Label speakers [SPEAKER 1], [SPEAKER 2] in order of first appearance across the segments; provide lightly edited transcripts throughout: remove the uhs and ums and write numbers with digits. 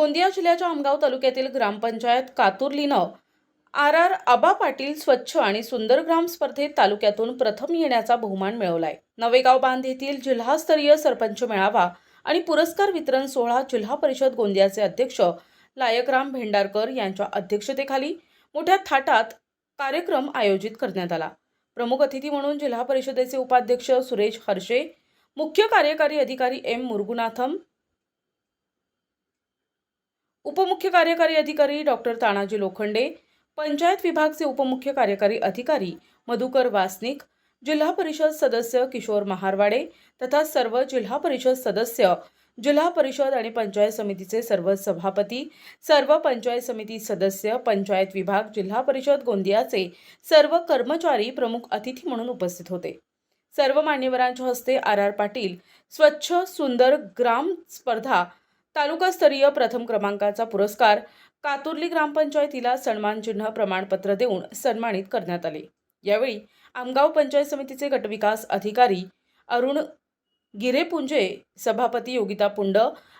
[SPEAKER 1] गोंदिया जिल्ह्याच्या आमगाव तालुक्यातील ग्रामपंचायत कातुर्लीनं आर आबा पाटील स्वच्छ आणि सुंदर ग्राम स्पर्धेत तालुक्यातून प्रथम येण्याचा बहुमान मिळवलाय। नवेगाव बांध येथील जिल्हास्तरीय सरपंच मेळावा आणि पुरस्कार वितरण सोहळा जिल्हा परिषद गोंदियाचे अध्यक्ष लायकराम भेंडारकर यांच्या अध्यक्षतेखाली मोठ्या थाटात कार्यक्रम आयोजित करण्यात आला। प्रमुख अतिथी म्हणून जिल्हा परिषदेचे उपाध्यक्ष सुरेश हर्षे, मुख्य कार्यकारी अधिकारी एम मुरुगनाथम, उपमुख्य कार्यकारी अधिकारी डॉक्टर तानाजी लोखंडे, पंचायत विभागचे उपमुख्य कार्यकारी अधिकारी मधुकर वासनिक, जिल्हा परिषद सदस्य किशोर महारवाडे तथा सर्व जिल्हा परिषद सदस्य, जिल्हा परिषद आणि पंचायत समितीचे सर्व सभापती, सर्व पंचायत समिती सदस्य, पंचायत विभाग, जिल्हा परिषद गोंदियाचे सर्व कर्मचारी प्रमुख अतिथी म्हणून उपस्थित होते। सर्व मान्यवरांच्या हस्ते आर पाटील स्वच्छ सुंदर ग्राम स्पर्धा तालुकास्तरीय प्रथम क्रमांकाचा पुरस्कार कातुर्ली ग्रामपंचायतीला सन्मान चिन्ह प्रमाणपत्र देऊन सन्मानित करण्यात आले। यावेळी आमगाव पंचायत समितीचे गटविकास अधिकारी अरुण गिरेपुंजे, सभापती योगिता पुंड,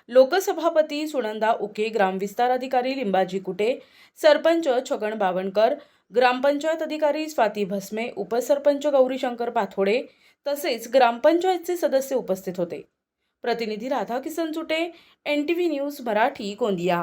[SPEAKER 1] लोकसभापती सुनंदा उके, ग्रामविस्तार अधिकारी लिंबाजी कुटे, सरपंच छगन बावनकर, ग्रामपंचायत अधिकारी स्वाती भस्मे, उपसरपंच गौरीशंकर पाथोडे तसेच ग्रामपंचायतचे सदस्य उपस्थित होते। प्रतिनिधी राधाकिसन चुटे, NTV न्यूज मराठी, गोंदिया।